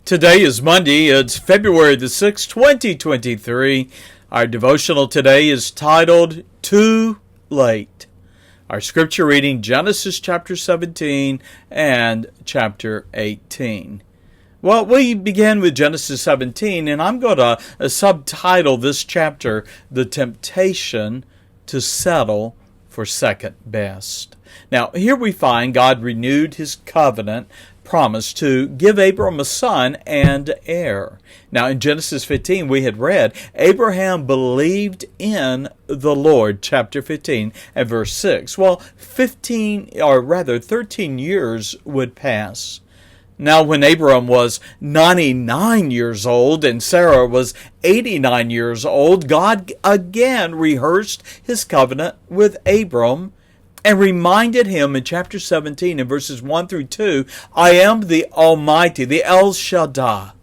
Today is Monday. It's February the 6th, 2023. Our devotional today is titled, Too Late. Our scripture reading, Genesis chapter 17 and chapter 18. Well, we begin with Genesis 17, and I'm going to subtitle this chapter, The Temptation to Settle for Second Best. Now, here we find God renewed his covenant promise to give Abram a son and heir. Now, in Genesis 15, we had read, Abraham believed in the Lord, chapter 15 and verse 6. Well, 13 years would pass. Now, when Abram was 99 years old and Sarah was 89 years old, God again rehearsed his covenant with Abram and reminded him in chapter 17 in verses 1 through 2, I am the Almighty, the El Shaddai,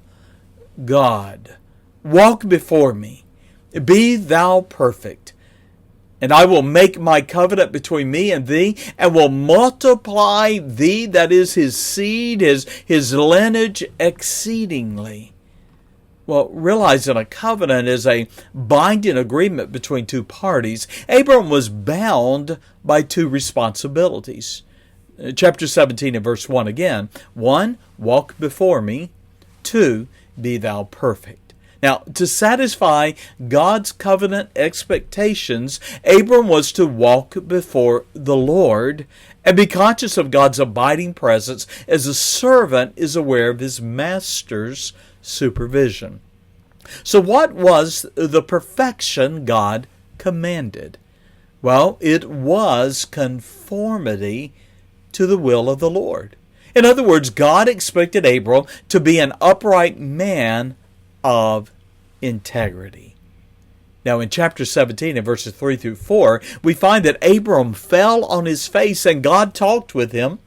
God. Walk before me. Be thou perfect. And I will make my covenant between me and thee, and will multiply thee, that is his seed, his lineage, exceedingly. Well, realizing a covenant is a binding agreement between two parties, Abram was bound by two responsibilities. Chapter 17 and verse 1 again. 1, walk before me. 2, be thou perfect. Now, to satisfy God's covenant expectations, Abram was to walk before the Lord and be conscious of God's abiding presence as a servant is aware of his master's supervision. So what was the perfection God commanded? Well, it was conformity to the will of the Lord. In other words, God expected Abram to be an upright man of integrity. Now in chapter 17 and verses 3 through 4, we find that Abram fell on his face and God talked with him,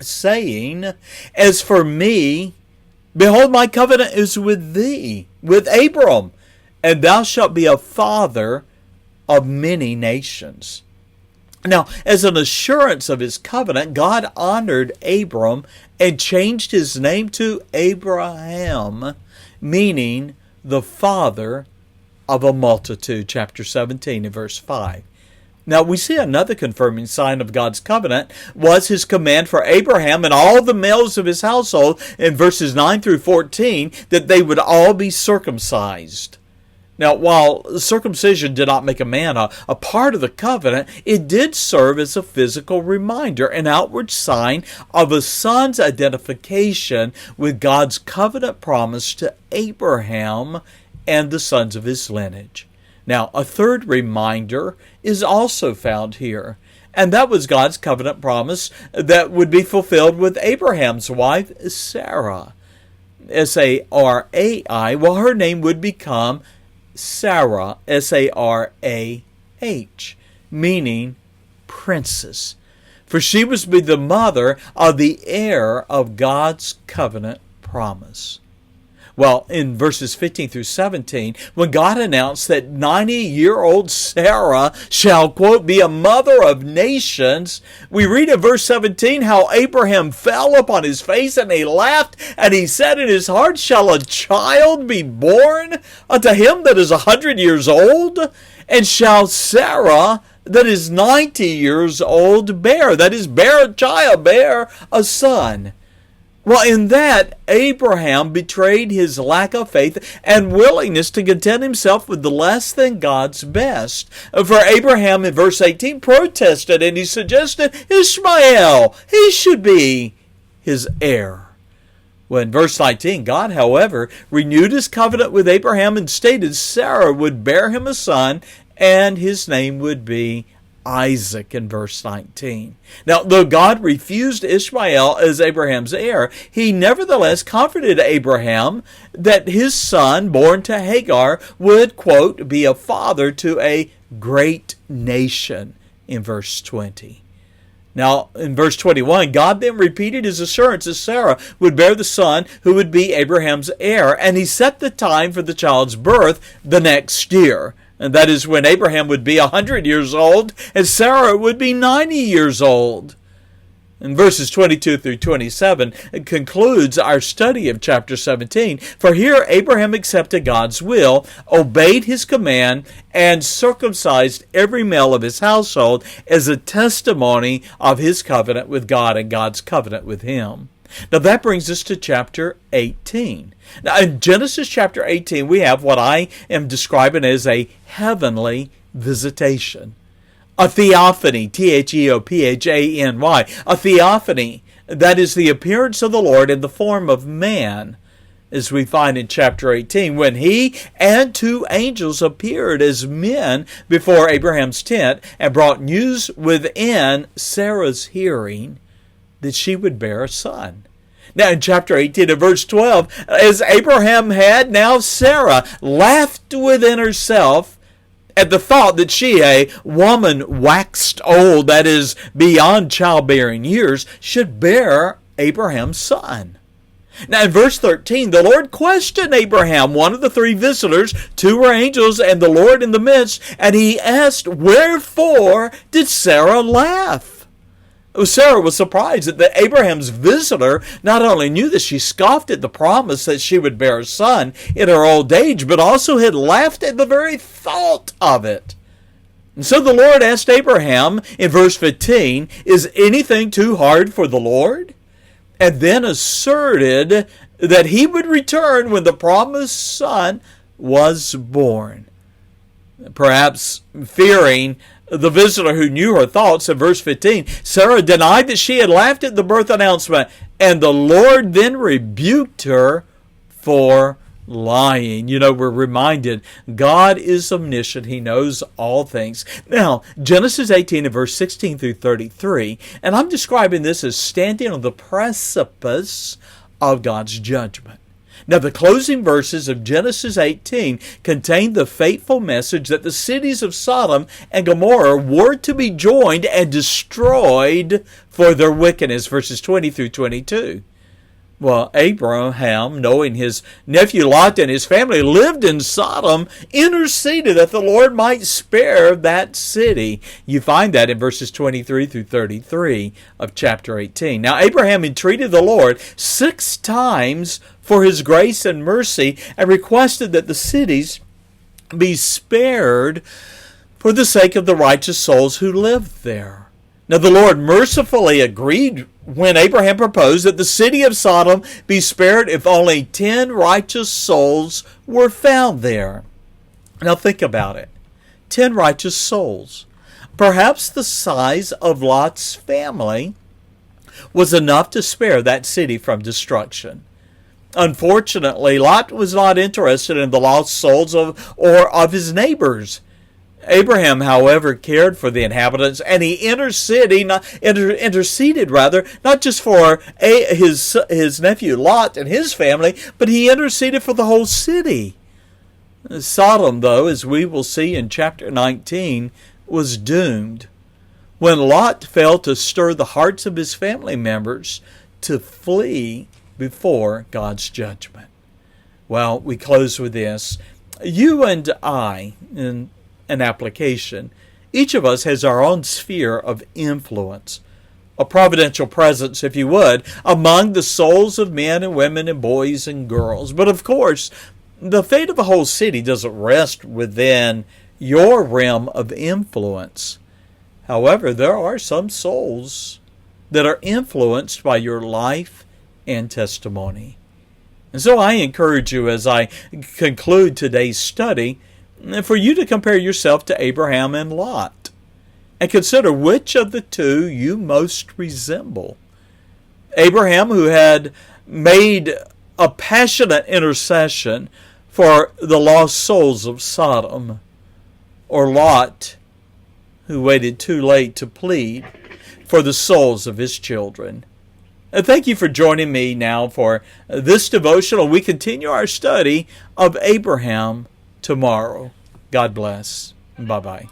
saying, As for me, behold, my covenant is with thee, with Abram, and thou shalt be a father of many nations. Now, as an assurance of his covenant, God honored Abram and changed his name to Abraham, meaning the father of a multitude, chapter 17 and verse 5. Now, we see another confirming sign of God's covenant was his command for Abraham and all the males of his household in verses 9 through 14 that they would all be circumcised. Now, while circumcision did not make a man a part of the covenant, it did serve as a physical reminder, an outward sign of a son's identification with God's covenant promise to Abraham and the sons of his lineage. Now, a third reminder is also found here, and that was God's covenant promise that would be fulfilled with Abraham's wife, Sarah. S-A-R-A-I, well, her name would become Sarah, S-A-R-A-H, meaning princess. For she was to be the mother of the heir of God's covenant promise. Well, in verses 15 through 17, when God announced that 90-year-old Sarah shall, quote, be a mother of nations, we read in verse 17 how Abraham fell upon his face and he laughed, and he said in his heart, Shall a child be born unto him that is 100 years old? And shall Sarah that is 90 years old bear a child, bear a son? Well, in that, Abraham betrayed his lack of faith and willingness to content himself with the less than God's best. For Abraham, in verse 18, protested and he suggested Ishmael. He should be his heir. Well, in verse 19, God, however, renewed his covenant with Abraham and stated Sarah would bear him a son and his name would be Isaac in verse 19. Now, though God refused Ishmael as Abraham's heir, he nevertheless comforted Abraham that his son, born to Hagar, would, quote, be a father to a great nation in verse 20. Now, in verse 21, God then repeated his assurance that Sarah would bear the son who would be Abraham's heir, and he set the time for the child's birth the next year. And that is when Abraham would be 100 years old and Sarah would be 90 years old. And verses 22 through 27 concludes our study of chapter 17. For here Abraham accepted God's will, obeyed his command, and circumcised every male of his household as a testimony of his covenant with God and God's covenant with him. Now that brings us to chapter 18. Now in Genesis chapter 18 we have what I am describing as a heavenly visitation. A theophany, Theophany, a theophany, that is the appearance of the Lord in the form of man, as we find in chapter 18, when he and two angels appeared as men before Abraham's tent and brought news within Sarah's hearing that she would bear a son. Now in chapter 18 and verse 12, as Abraham had, now Sarah laughed within herself at the thought that she, a woman waxed old, that is, beyond childbearing years, should bear Abraham's son. Now in verse 13, the Lord questioned Abraham, one of the three visitors, two were angels, and the Lord in the midst, and he asked, wherefore did Sarah laugh? Sarah was surprised that Abraham's visitor not only knew that she scoffed at the promise that she would bear a son in her old age, but also had laughed at the very thought of it. And so the Lord asked Abraham in verse 15, is anything too hard for the Lord? And then asserted that he would return when the promised son was born. Perhaps fearing the visitor who knew her thoughts, in verse 15, Sarah denied that she had laughed at the birth announcement, and the Lord then rebuked her for lying. You know, we're reminded God is omniscient. He knows all things. Now, Genesis 18 and verse 16 through 33, and I'm describing this as standing on the precipice of God's judgment. Now, the closing verses of Genesis 18 contain the fateful message that the cities of Sodom and Gomorrah were to be joined and destroyed for their wickedness, verses 20 through 22. Well, Abraham, knowing his nephew Lot and his family lived in Sodom, interceded that the Lord might spare that city. You find that in verses 23 through 33 of chapter 18. Now, Abraham entreated the Lord 6 times for his grace and mercy and requested that the cities be spared for the sake of the righteous souls who lived there. Now the Lord mercifully agreed when Abraham proposed that the city of Sodom be spared if only 10 righteous souls were found there. Now think about it. 10 righteous souls. Perhaps the size of Lot's family was enough to spare that city from destruction. Unfortunately, Lot was not interested in the lost souls of his neighbors. Abraham, however, cared for the inhabitants, and he interceded not just for his nephew Lot and his family, but he interceded for the whole city. Sodom, though, as we will see in chapter 19, was doomed when Lot failed to stir the hearts of his family members to flee before God's judgment. Well, we close with this. You and I, in an application, each of us has our own sphere of influence, a providential presence, if you would, among the souls of men and women and boys and girls. But of course, the fate of a whole city doesn't rest within your realm of influence. However, there are some souls that are influenced by your life and testimony. And so I encourage you, as I conclude today's study, for you to compare yourself to Abraham and Lot and consider which of the two you most resemble. Abraham, who had made a passionate intercession for the lost souls of Sodom, or Lot, who waited too late to plead for the souls of his children. And thank you for joining me now for this devotional. We continue our study of Abraham tomorrow. God bless. Bye-bye.